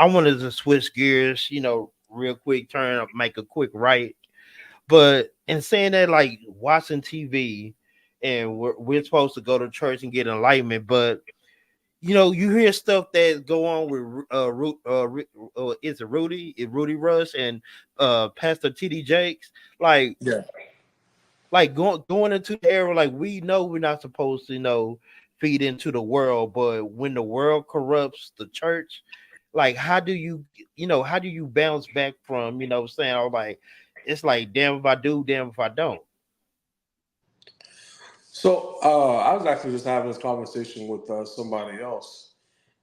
I wanted to switch gears, real quick, turn up, make a quick right. But in saying that, like watching TV, and we're supposed to go to church and get enlightenment, but you hear stuff that go on with is it Rudy Rush and Pastor TD Jakes, like Yeah. going into the era, like we know we're not supposed to feed into the world, but when the world corrupts the church, like how do you bounce back from saying, oh, like it's like damn if I do, damn if I don't. So I was actually just having this conversation with somebody else,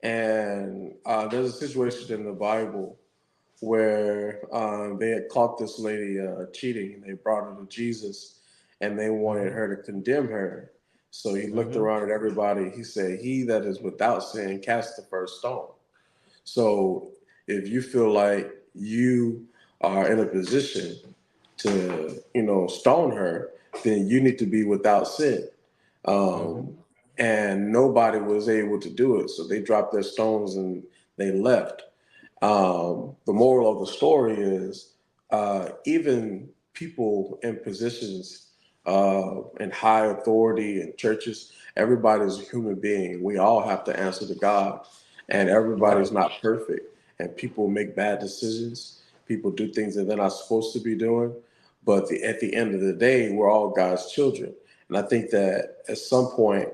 and there's a situation in the Bible where they had caught this lady cheating, and they brought her to Jesus, and they wanted Hmm. her to condemn her. So he looked Hmm. around at everybody. He said, "He that is without sin, cast the first stone." So if you feel like you are in a position to, stone her, then you need to be without sin. Hmm. Um, and nobody was able to do it. So they dropped their stones and they left. The moral of the story is even people in positions in high authority in churches, everybody's a human being. We all have to answer to God, and everybody's Right. not perfect. And people make bad decisions. People do things that they're not supposed to be doing. But at the end of the day, we're all God's children. And I think that at some point,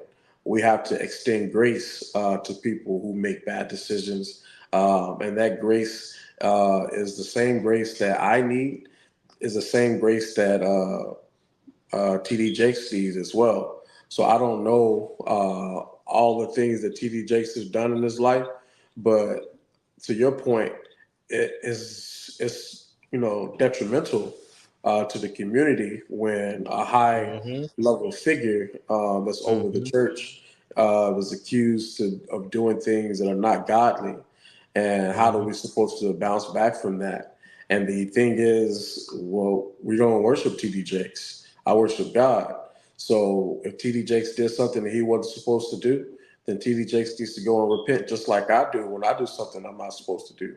we have to extend grace to people who make bad decisions, and that grace is the same grace that I need, is the same grace that TD Jakes needs as well. So I don't know all the things that TD Jakes has done in his life, but to your point, it's detrimental to the community when a high Hmm. level figure that's over the Hmm. church was accused of doing things that are not godly, and how are Hmm. we supposed to bounce back from that? And the thing is, well, we don't worship TD Jakes. I worship God. So if TD Jakes did something that he wasn't supposed to do, then TD Jakes needs to go and repent, just like I do when I do something I'm not supposed to do.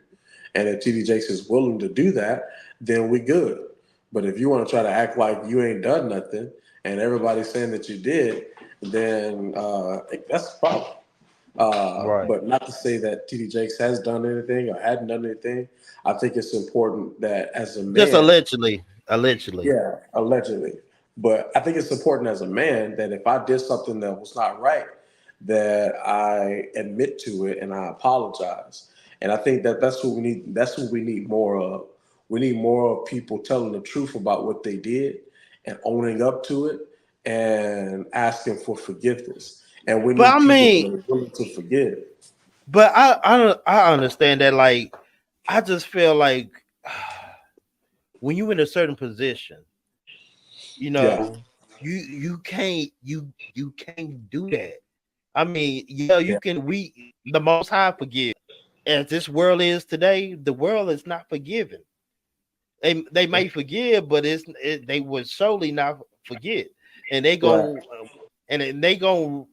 And if TD Jakes is willing to do that, then we good. But if you want to try to act like you ain't done nothing and everybody's saying that you did, then that's the problem. Right. But not to say that TD Jakes has done anything or hadn't done anything. I think it's important that as a Just man, allegedly. yeah, allegedly. But I think it's important as a man that if I did something that was not right, that I admit to it and I apologize. And I think that that's what we need. That's what we need more of. We need more of people telling the truth about what they did and owning up to it and asking for forgiveness. And we But need I people that mean, are willing to forgive. but I understand that. Like, I just feel like when you in a certain position, you Yeah, know, you can't do that. I mean, yeah, you yeah, can. The Most High forgive. As this world is today, the world is not forgiving. They may forgive, but they would surely not forget, and they right. gon' and then they gon'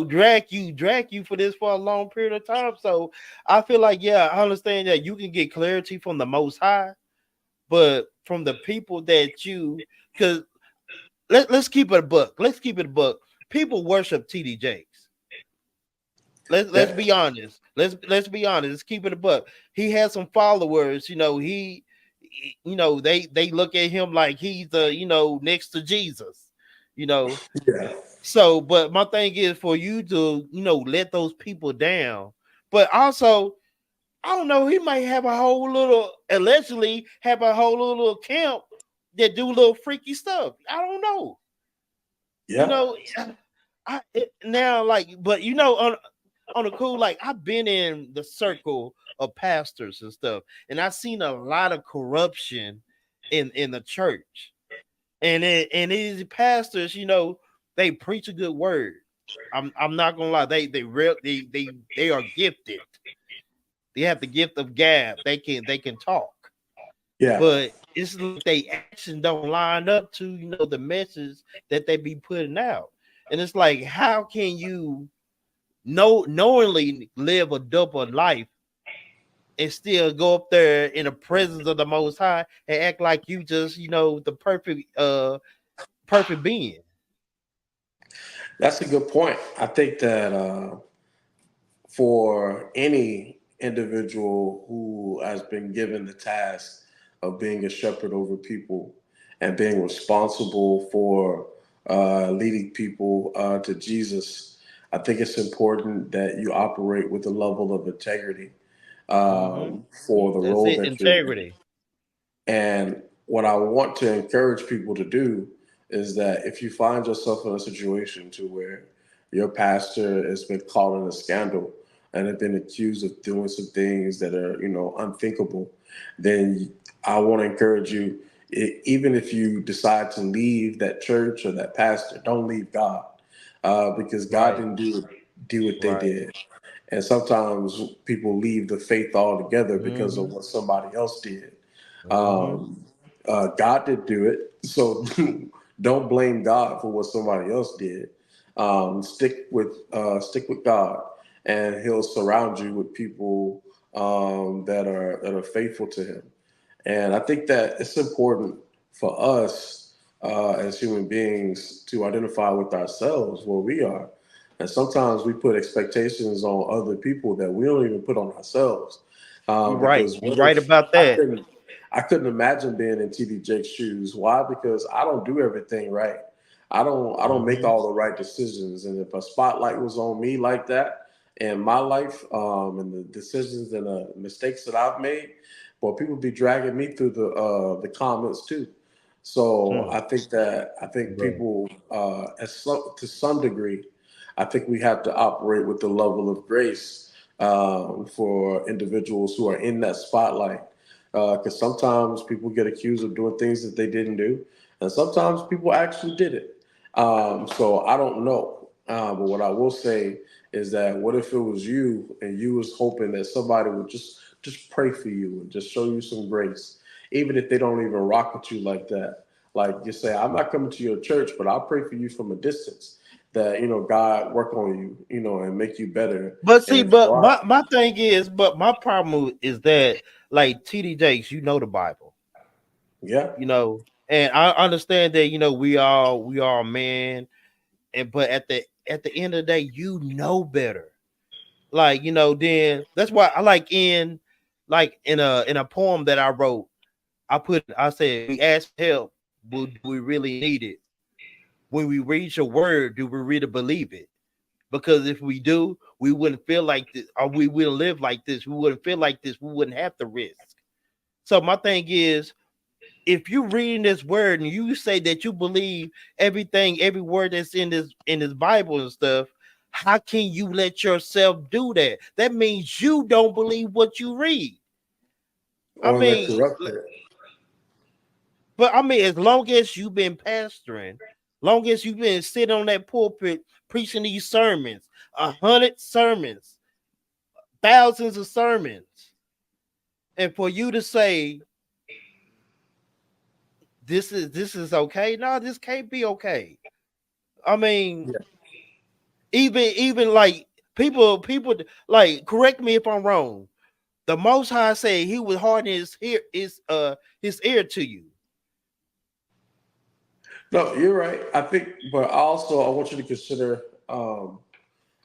drag you for this for a long period of time. So I feel like, yeah, I understand that you can get clarity from the Most High, but from the people that because let's keep it a buck. Let's keep it a buck. People worship TD Jakes. Let's Yeah, be honest. Let's be honest. Let's keep it a buck. He has some followers. They look at him like he's the next to Jesus. You know. yeah, So, but my thing is for you to let those people down, but also I don't know. He might have a whole little allegedly have a whole little camp that do little freaky stuff. I don't know. You yeah, know, now like, but on a cool, like I've been in the circle of pastors and stuff, and I've seen a lot of corruption in the church. And these pastors, they preach a good word. I'm not gonna lie, they are gifted. They have the gift of gab. They can talk, yeah. but it's like they action don't line up to the message that they be putting out. And it's like, how can you knowingly live a double life and still go up there in the presence of the Most High and act like you just, the perfect being. That's a good point. I think that for any individual who has been given the task of being a shepherd over people and being responsible for leading people to Jesus, I think it's important that you operate with a level of integrity Hmm. for the That's role it, that you're in. integrity. And what I want to encourage people to do is that if you find yourself in a situation to where your pastor has been caught in a scandal and have been accused of doing some things that are, unthinkable, then I want to encourage you, even if you decide to leave that church or that pastor, don't leave God, because God Right, didn't do what they right. did. And sometimes people leave the faith altogether because of Hmm. what somebody else did. Hmm. Um, God did do it, so don't blame God for what somebody else did. Stick with God, and He'll surround you with people that are faithful to Him. And I think that it's important for us as human beings to identify with ourselves where we are. And sometimes we put expectations on other people that we don't even put on ourselves. You're right. Because You're what right if about I that. couldn't I couldn't imagine being in TD Jake's shoes. Why? Because I don't do everything right. I don't make Hmm. all the right decisions. And if a spotlight was on me like that in my life, and the decisions and the mistakes that I've made, well, people be dragging me through the comments too. So Hmm. I think Right. people, to some degree, I think we have to operate with the level of grace for individuals who are in that spotlight. Because sometimes people get accused of doing things that they didn't do, and sometimes people actually did it. So I don't know. But what I will say is that what if it was you and you was hoping that somebody would just pray for you and just show you some grace, even if they don't even rock with you like that. Like you say, I'm not coming to your church, but I'll pray for you from a distance. That God work on you, and make you better But and see, but inspire. my thing is, but my problem is that, like, TD Jakes, the Bible, Yeah. and I understand that, we all man, and but at the end of the day, better. Like, then that's why I like in a poem that I wrote, I said, we ask for help, but do we really need it? When we read your word, do we really believe it? Because if we do, we wouldn't feel like this, or we wouldn't live like this. We wouldn't feel like this. We wouldn't have to risk. So my thing is, if you reading this word and you say that you believe everything, every word that's in this Bible and stuff, how can you let yourself do that? That means you don't believe what you read. I Or let mean, corrupted. but I mean, as long as you've been pastoring, long as you've been sitting on that pulpit preaching these sermons, 100 sermons, thousands of sermons, and for you to say this is okay, no, this can't be okay. I mean, Yeah. even like people like, correct me if I'm wrong. The Most High said He would harden his ear to you. No, you're right. I think, but also I want you to consider,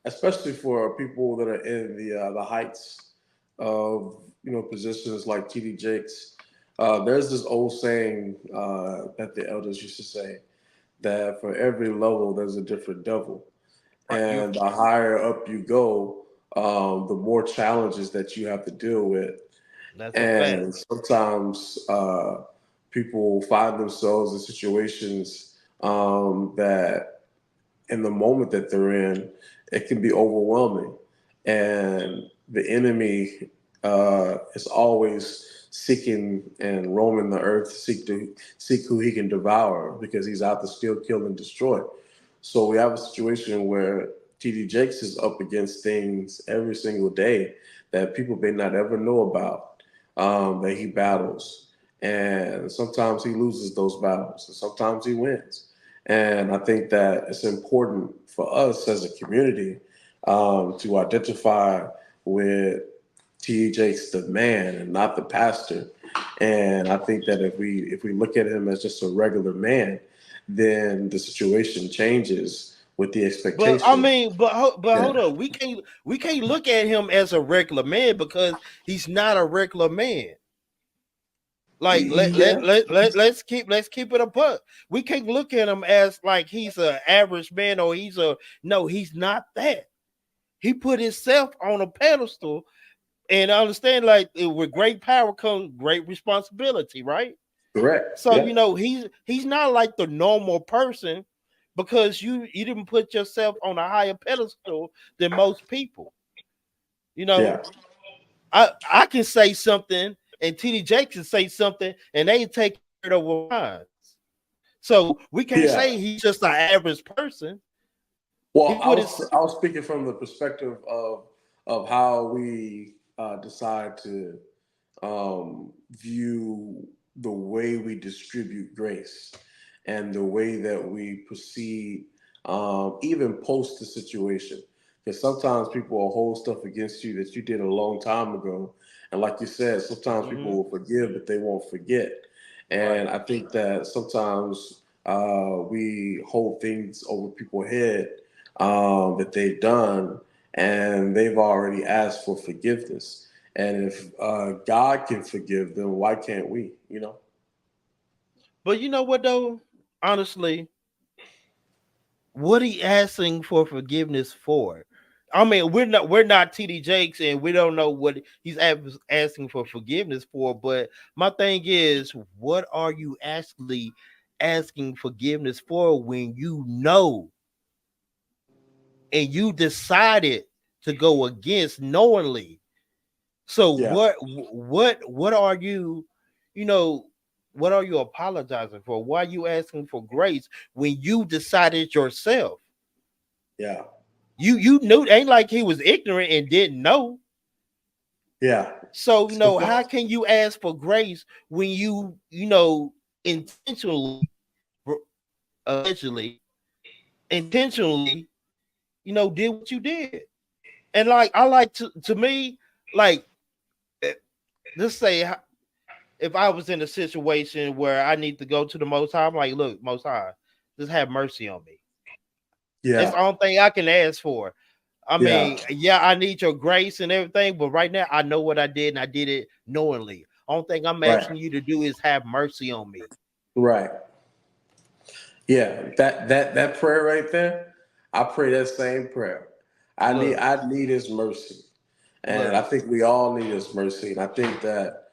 especially for people that are in the heights of positions like TD Jakes. There's this old saying that the elders used to say that for every level there's a different devil, Right, you. and the higher up you go, the more challenges that you have to deal with. That's a fact. And sometimes people find themselves in situations that in the moment that they're in, it can be overwhelming. And the enemy is always seeking and roaming the earth to seek who he can devour because he's out to steal, kill, and destroy. So we have a situation where TD Jakes is up against things every single day that people may not ever know about, that he battles. And sometimes he loses those battles, and sometimes he wins. And I think that it's important for us as a community to identify with T.D. Jakes the man and not the pastor. And I think that if we look at him as just a regular man, then the situation changes with the But I expectation. mean, but Yeah, hold on, we can't look at him as a regular man because he's not a regular man. Like yeah, let's keep it a buck. We can't look at him as like he's an average man or he's a no, he's not that. He put himself on a pedestal, and I understand like with great power comes great responsibility, right? correct. So Yeah, he's not like the normal person because you didn't put yourself on a higher pedestal than most people. You yeah, know, I can say something and TD Jakes can say something and they take it over mine. So we can't yeah. say he's just an average person. He Well, put his I was speaking from the perspective of how we decide to view the way we distribute grace and the way that we proceed, even post the situation. Because sometimes people will hold stuff against you that you did a long time ago. And like you said, sometimes people Mhm, will forgive, but they won't forget. And right. I think that sometimes we hold things over people's head that they've done, and they've already asked for forgiveness. And if God can forgive them, why can't we? You know? But you know what though? Honestly, what he asking for forgiveness for? I mean, we're not TD Jakes and we don't know what he's asking for forgiveness for. But my thing is, what are you actually asking forgiveness for when you know and you decided to go against knowingly? So Yeah, what are you, you know, what are you apologizing for? Why are you asking for grace when you decided yourself? yeah, You knew, ain't like he was ignorant and didn't know. yeah. So how Sometimes, can you ask for grace when you intentionally, allegedly, intentionally, did what you did? And like I like to me, like eh, let's say if I was in a situation where I need to go to the Most High, I'm like, look, Most High, just have mercy on me. That's yeah, the only thing I can ask for. I yeah, mean, yeah, I need your grace and everything, but right now I know what I did and I did it knowingly. Only thing I'm right, asking you to do is have mercy on me. right. Yeah, that prayer right there, I pray that same prayer. Look, I need His mercy, and I look. think we all need His mercy. And I think that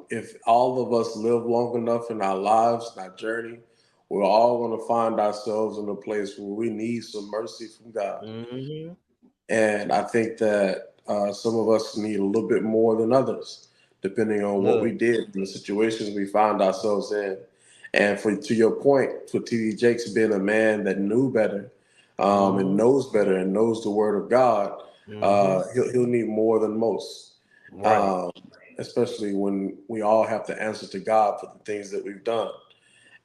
if all of us live long enough in our lives and our journey, we're all going to find ourselves in a place where we need some mercy from God. Hmm. And I think that some of us need a little bit more than others, depending on what we Look. did and the situations we found ourselves in. And for to your point, for T.D. Jakes being a man that knew better, and Hmm. knows better and knows the Word of God, Hmm. he'll need more than most. Right. Um, Especially when we all have to answer to God for the things that we've done.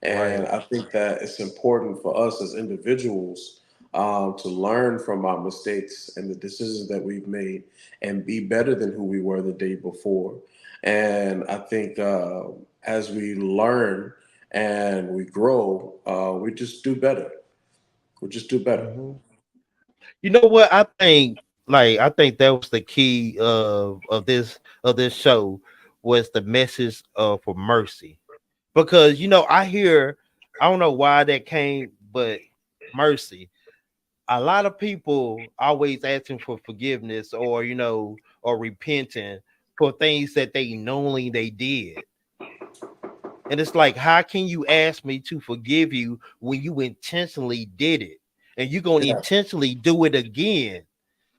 And Right. I think that it's important for us as individuals to learn from our mistakes and the decisions that we've made and be better than who we were the day before. And I think as we learn and we grow, we just do better. We just do better. Hmm. You know what? I think that was the key of this show was the message for mercy. Because I don't know why that came, but mercy. A lot of people always asking for forgiveness or repenting for things that they knowingly they did. And it's like, how can you ask me to forgive you when you intentionally did it? And you're gonna Yeah, intentionally do it again.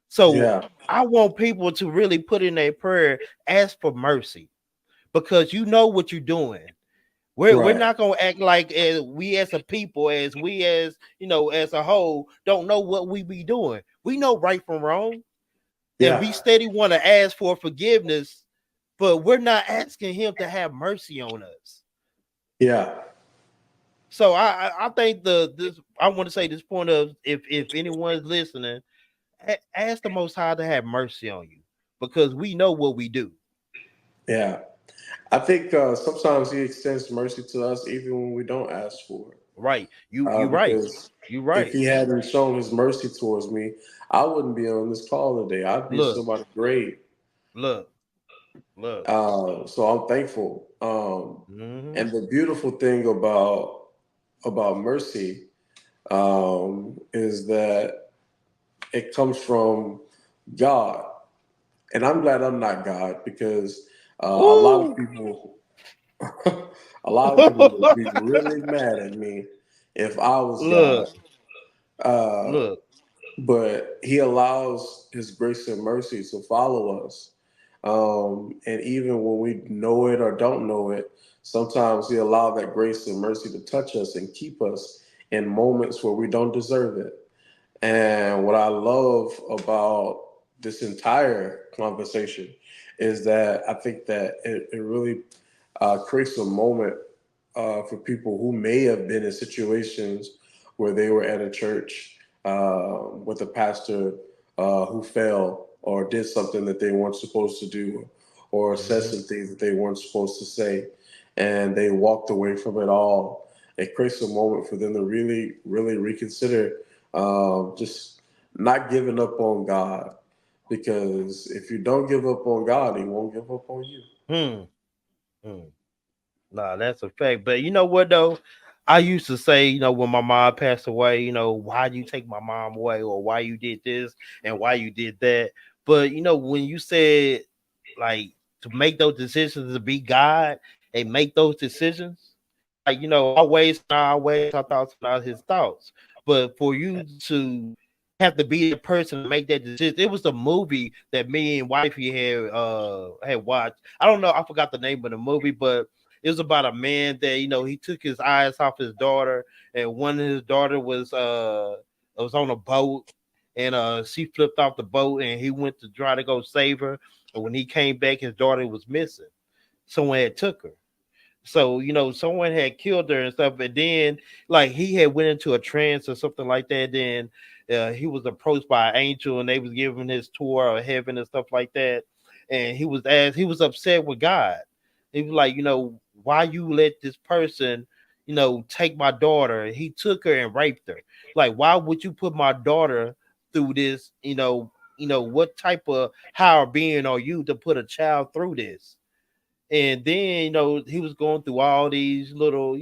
So yeah, I want people to really put in their prayer, ask for mercy because you know what you're doing. We're right. not gonna act like we as a people, as we as a whole, don't know what we be doing. We know right from wrong, and Yeah, we steady want to ask for forgiveness, but we're not asking him to have mercy on us. yeah, So I think this I want to say this point of if anyone's listening, ask the Most High to have mercy on you because we know what we do. Yeah. I think sometimes he extends mercy to us even when we don't ask for it. Right. You right. Because You if right. he hadn't shown his mercy towards me, I wouldn't be on this call today. I'd be Look, somebody's grave. look, look. So I'm thankful. Hmm. And the beautiful thing about mercy is that it comes from God, and I'm glad I'm not God because a lot of Ooh. people, a lot of people would be really mad at me if I was God. Look, Uh, look. but He allows His grace and mercy to follow us. And even when we know it or don't know it, sometimes He allows that grace and mercy to touch us and keep us in moments where we don't deserve it. And what I love about this entire conversation is that I think that it really creates a moment for people who may have been in situations where they were at a church with a pastor who fell or did something that they weren't supposed to do or said Hmm. some things that they weren't supposed to say, and they walked away from it all. It creates a moment for them to really, really reconsider just not giving up on God. Because if you don't give up on God, He won't give up on you. Hmm. Hmm. Nah, that's a fact. But you know what though? I used to say, when my mom passed away, why you take my mom away, or why you did this and why you did that. But when you said like to make those decisions to be God and make those decisions, like our ways and our ways, our thoughts and our his thoughts. But for you to have to be the person to make that decision, it was a movie that me and wifey had watched. I don't know, I forgot the name of the movie, but it was about a man that he took his eyes off his daughter, and one of his daughter was on a boat, and she flipped off the boat, and he went to try to go save her. And when he came back, his daughter was missing. Someone had took her. So someone had killed her and stuff, and then like he had went into a trance or something like that. Then he was approached by an angel, and they was giving his tour of heaven and stuff like that. And he was upset with God. He was like, why you let this person, take my daughter? He took her and raped her. Like, why would you put my daughter through this? What type of higher being are you to put a child through this? And then he was going through all these little,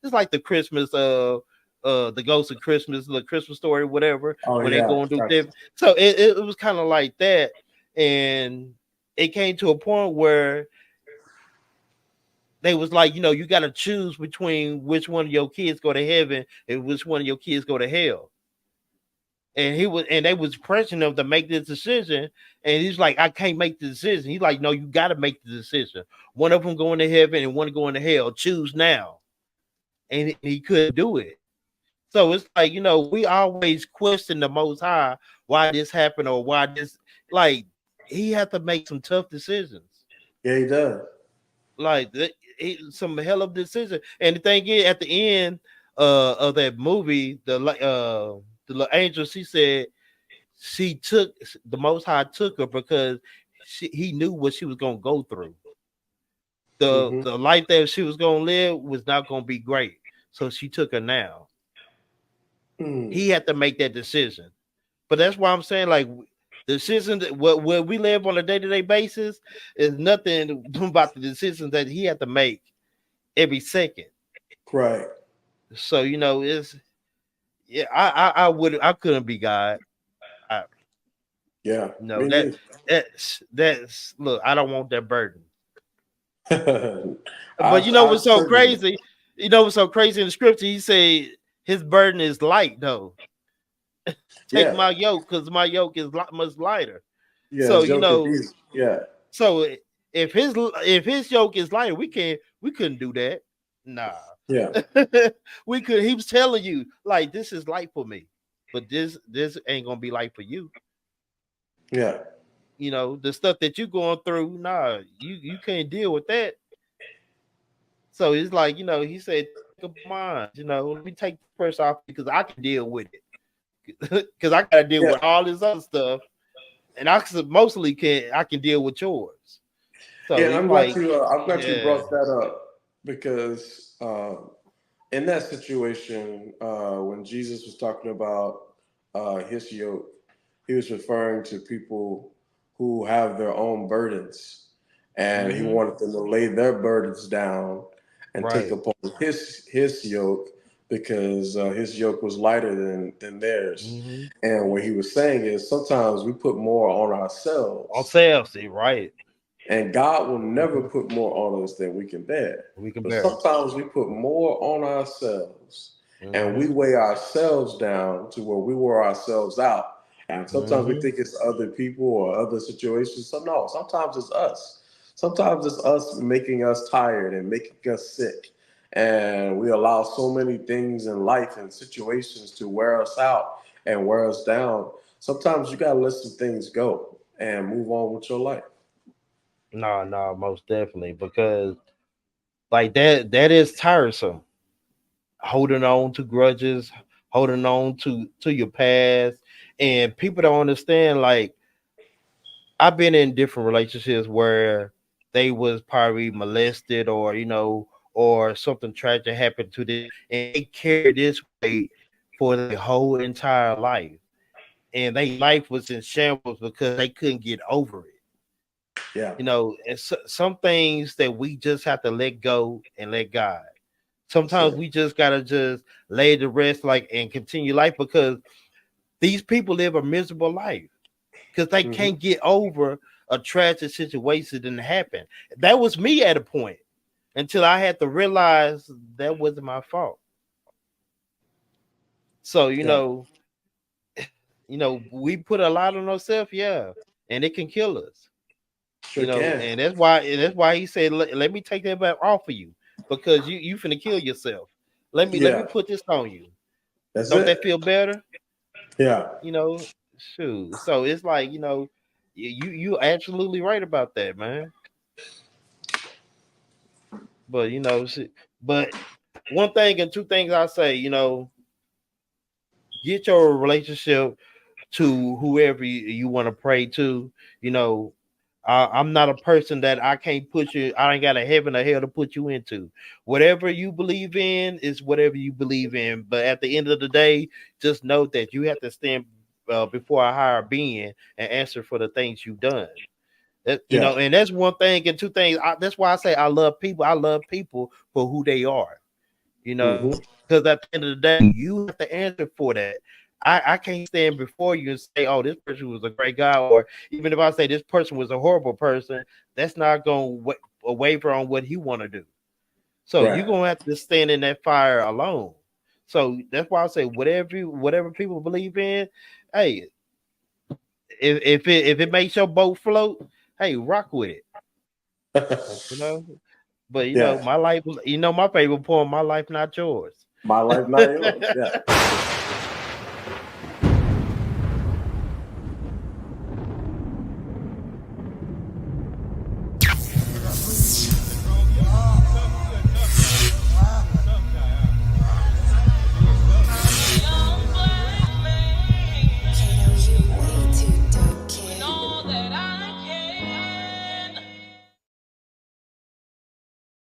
it's like the Christmas the Ghost of Christmas, the Christmas story, whatever, Oh when they yeah, going through gotcha. different. So it was kind of like that. And it came to a point where they was like, you got to choose between which one of your kids go to heaven and which one of your kids go to hell. And they was pressuring him to make this decision, and he's like, I can't make the decision. He's like, no, you got to make the decision. One of them going to heaven and one going to hell. Choose now. And he couldn't do it. So it's like, we always question the Most High, why this happened, or why this. Like, he had to make some tough decisions, Yeah, he does. like some hell of decision. And the thing is, at the end of that movie, the angel, she said, she took the Most High took her because he knew what she was gonna go through. The Hmm. the life that she was gonna live was not gonna be great, so she took her now. Mm. He had to make that decision, but that's why I'm saying, like, the decision that what we live on a day-to-day basis is nothing about the decisions that he had to make every second. Right. So it's, yeah, I couldn't be God. I, Yeah. no, Me neither. that's look. I don't want that burden. I But I what's so certainly. crazy? What's so crazy in the scripture? He said his burden is light, though. Take Yeah. my yoke, because my yoke is much lighter. Yeah. So His joke is easy. Yeah. so if his yoke is lighter, we couldn't do that. Nah, Yeah. we could. He was telling you, like, this is light for me, but this ain't gonna be light for you. Yeah. The stuff that you going through, nah, you can't deal with that. So it's like, he said, take up mine. Let me take the pressure off because I can deal with it. Because I got to deal Yeah. with all this other stuff. and I can deal with yours. So Yeah, it's like, I'm glad you yeah, brought that up because in that situation, when Jesus was talking about his yoke, he was referring to people who have their own burdens, and he mm-hmm, wanted them to lay their burdens down and take right, upon his yoke because his yoke was lighter than theirs. mm-hmm, And what he was saying is sometimes we put more on ourselves, ourselves, right, and God will never mm-hmm. put more on us than we can bear. We can But bear, sometimes we put more on ourselves and we mm-hmm, weigh ourselves down to where we wear ourselves out. And sometimes we mm-hmm. think it's other people or other situations. So, no, sometimes it's us. Sometimes it's us making us tired and making us sick. And we allow so many things in life and situations to wear us out and wear us down. Sometimes you got to let some things go and move on with your life. No, no, most definitely, because like that is tiresome. Holding on to grudges, holding on to your past, and people don't understand. Like I've been in different relationships where they was probably molested, or or something tragic happened to them, and they carry this weight for their whole entire life, and their life was in shambles because they couldn't get over it. Yeah, And some things that we just have to let go and let God. that's Sometimes it. we just gotta just lay the rest, like, and continue life, because these people live a miserable life because they Hmm. can't get over a tragic situation that happened. That was me at a point, until I had to realize that wasn't my fault. So Yeah, we put a lot on ourselves, yeah, and it can kill us. sure can. And that's why he said, let me take that back off of you, because you finna kill yourself. Let me Yeah, put this on you. that's Don't that it. feel better? Yeah, you know Shoot, so it's like, you absolutely right about that, man. But but one thing and two things I say, get your relationship to whoever you want to pray to. you know I'm not a person that I can't put you. I ain't got a heaven or hell to put you into. Whatever you believe in is whatever you believe in. But at the end of the day, just know that you have to stand before a higher being and answer for the things you've done. yeah. And that's one thing and two things. That's why I say I love people. I love people for who they are. Hmm. Because at the end of the day, you have to answer for that. I can't stand before you and say, oh, this person was a great guy, or even if I say this person was a horrible person, that's not going to waver on what he want to do. So you're Right. gonna have to stand in that fire alone. So that's why I say whatever people believe in, hey, if it makes your boat float, hey, rock with it. You know. But Yeah. my life, my favorite poem, my life, not yours. My life, not yours. Yeah.